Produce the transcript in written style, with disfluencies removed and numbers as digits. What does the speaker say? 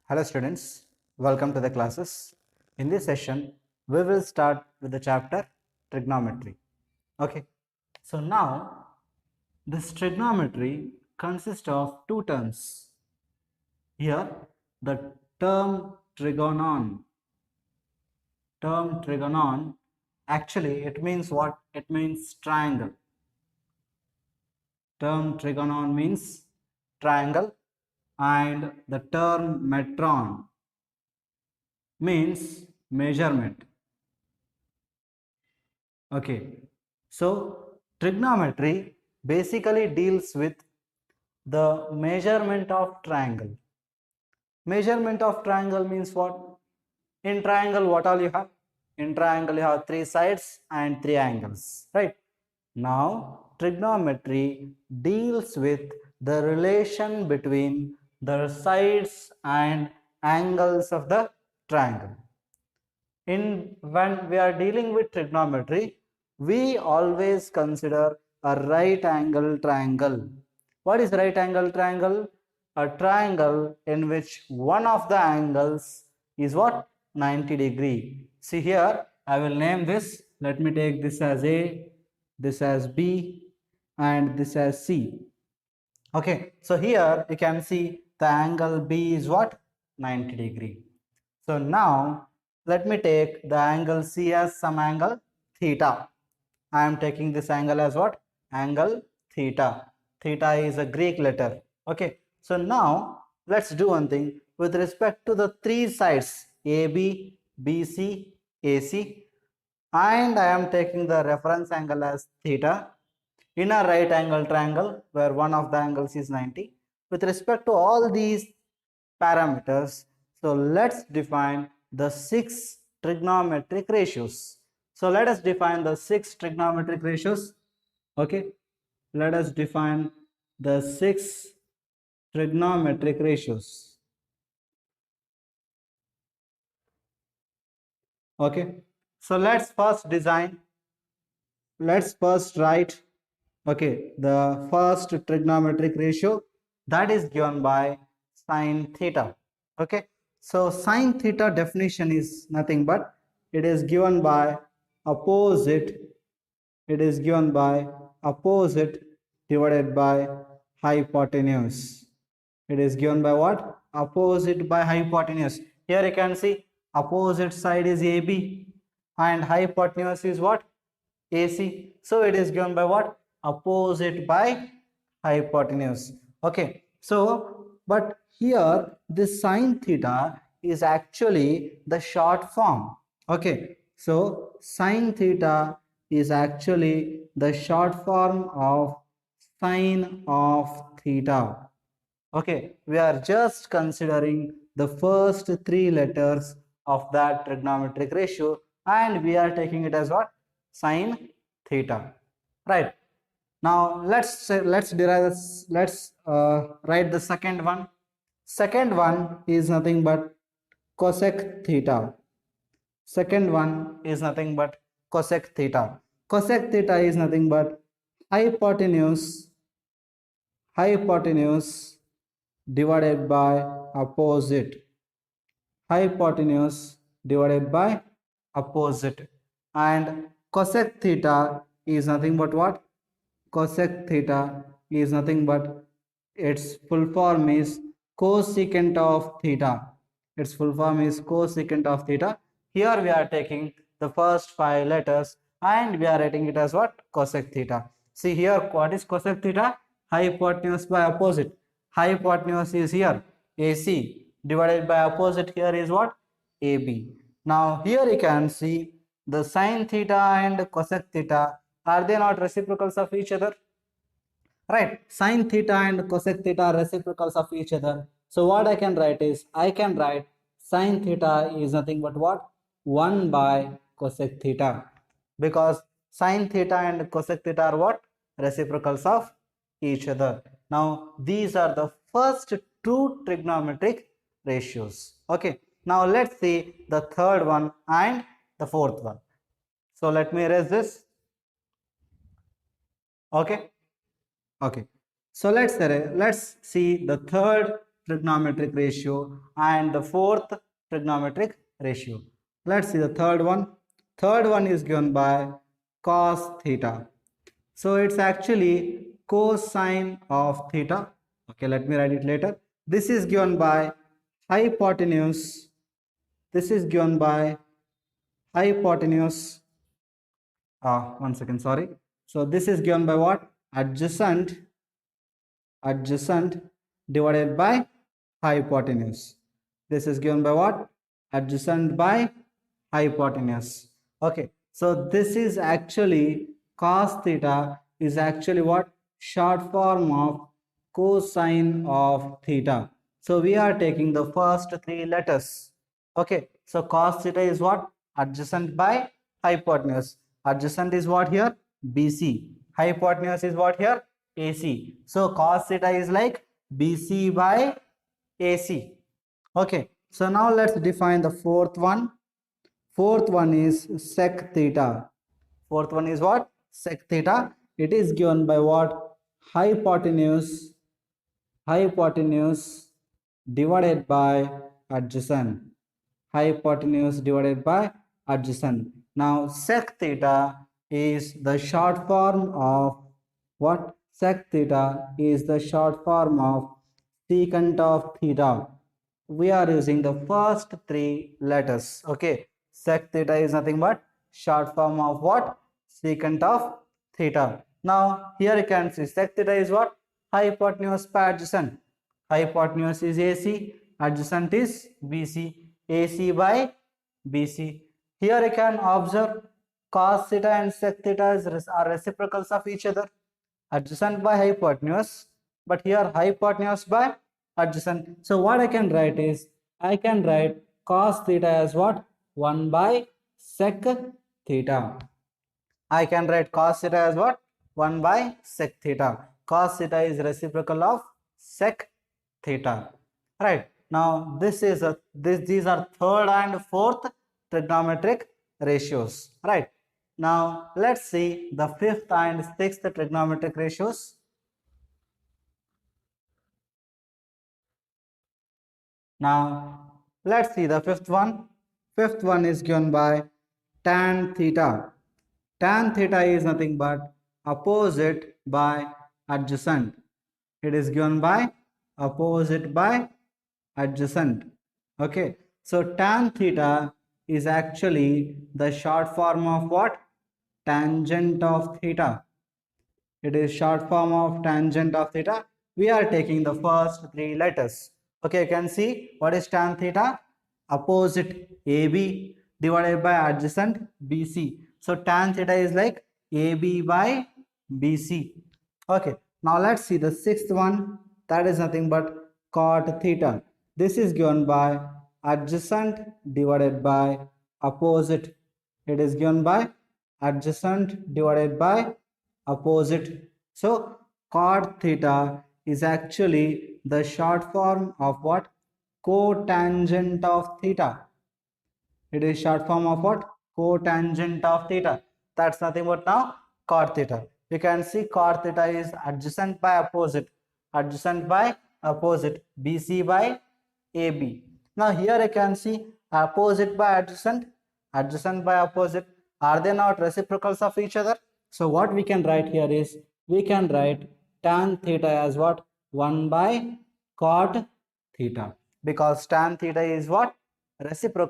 Hello students, welcome to the classes. In this session, we will start with the chapter trigonometry. Okay, so now this trigonometry consists of two terms. Here, the term trigonon, actually it means what? It means triangle. Term trigonon means triangle, and the term metron means measurement. Okay, so trigonometry basically deals with the measurement of triangle. Measurement of triangle means what? In triangle, what all you have? In triangle, you have three sides and three angles, right? Now, trigonometry deals with the relation between the sides and angles of the triangle. When we are dealing with trigonometry, we always consider a right angle triangle. What is right angle triangle? A triangle in which one of the angles is what? 90 degree. See here, I will name this. Let me take this as A, this as B, and this as C. Okay, so here you can see the angle B is what? 90 degree. So now let me take the angle C as some angle theta. I am taking this angle as what? Angle theta. Theta is a Greek letter. Okay. So now let's do one thing with respect to the three sides AB, BC, AC, and I am taking the reference angle as theta in a right angle triangle where one of the angles is 90. With respect to all these parameters, so let's define the six trigonometric ratios. So let us define the six trigonometric ratios. Okay, let us define the six trigonometric ratios. Okay, so let's first write, okay, the first trigonometric ratio, that is given by sine theta. Okay, so sine theta definition is nothing but it is given by opposite, it is given by opposite divided by hypotenuse. It is given by what? Opposite by hypotenuse. Here you can see opposite side is AB and hypotenuse is what? AC. So it is given by what? Opposite by hypotenuse. Okay. So, but here this sine theta is actually the short form. Okay. So sine theta is actually the short form of sine of theta. Okay, we are just considering the first three letters of that trigonometric ratio and we are taking it as what? Sine theta. Right. Now let's derive this, write the second one. Second one is nothing but cosec theta. Second one is nothing but cosec theta. Cosec theta is nothing but hypotenuse hypotenuse divided by opposite. Hypotenuse divided by opposite. And cosec theta is nothing but what? Cosec theta is nothing but its full form is cosecant of theta. Its full form is cosecant of theta. Here we are taking the first five letters and we are writing it as what? Cosec theta. See here, what is cosec theta? Hypotenuse by opposite. Hypotenuse is here, AC, divided by opposite here is what? AB. Now here you can see the sine theta and cosec theta, are they not reciprocals of each other? Right, sine theta and cosec theta are reciprocals of each other. So what I can write is, I can write sine theta is nothing but what? 1 by cosec theta. Because sine theta and cosec theta are what? Reciprocals of each other. Now these are the first two trigonometric ratios. Okay, now let's see the third one and the fourth one. So let me erase this. Okay. Okay. So let's see the third trigonometric ratio and the fourth trigonometric ratio. Let's see the third one. Third one is given by cos theta. So it's actually cosine of theta. Okay, let me write it later. This is given by hypotenuse. This is given by hypotenuse. 1 second, sorry. So this is given by what? Adjacent divided by hypotenuse. This is given by what? Adjacent by hypotenuse. Okay, so this is actually cos theta is actually what? Short form of cosine of theta. So we are taking the first three letters. Okay, so cos theta is what? Adjacent by hypotenuse. Adjacent is what here? BC. Hypotenuse is what here? AC. So cos theta is like BC by AC. Okay, so now let's define the fourth one. Fourth one is sec theta. Fourth one is what? Sec theta. It is given by what? Hypotenuse divided by adjacent. Hypotenuse divided by adjacent. Now sec theta is the short form of what? Sec theta is the short form of secant of theta. We are using the first three letters. Okay, sec theta is nothing but short form of what? Secant of theta. Now here you can see sec theta is what? Hypotenuse by adjacent. Hypotenuse is AC, adjacent is BC. AC by BC. Here you can observe cos theta and sec theta are reciprocals of each other. Adjacent by hypotenuse, but here hypotenuse by adjacent. So what I can write is, I can write cos theta as what? 1 by sec theta. I can write cos theta as what? 1 by sec theta. Cos theta is reciprocal of sec theta. Right. Now these are third and fourth trigonometric ratios. Right. Now let's see the fifth and sixth trigonometric ratios. Now let's see the fifth one. Fifth one is given by tan theta. Tan theta is nothing but opposite by adjacent. It is given by opposite by adjacent. Okay, so tan theta is actually the short form of what? Tangent of theta. It is short form of tangent of theta. We are taking the first three letters. Okay, you can see what is tan theta? Opposite AB divided by adjacent BC. So tan theta is like AB by BC. Okay, now let's see the sixth one. That is nothing but cot theta. This is given by adjacent divided by opposite. It is given by adjacent divided by opposite. So cot theta is actually the short form of what? Cotangent of theta. It is short form of what? Cotangent of theta. That's nothing but now cot theta. You can see cot theta is adjacent by opposite. Adjacent by opposite. BC by AB. Now here you can see opposite by adjacent. Adjacent by opposite. Are they not reciprocals of each other? So what we can write here is, we can write tan theta as what? 1 by cot theta. Because tan theta is what? Reciprocal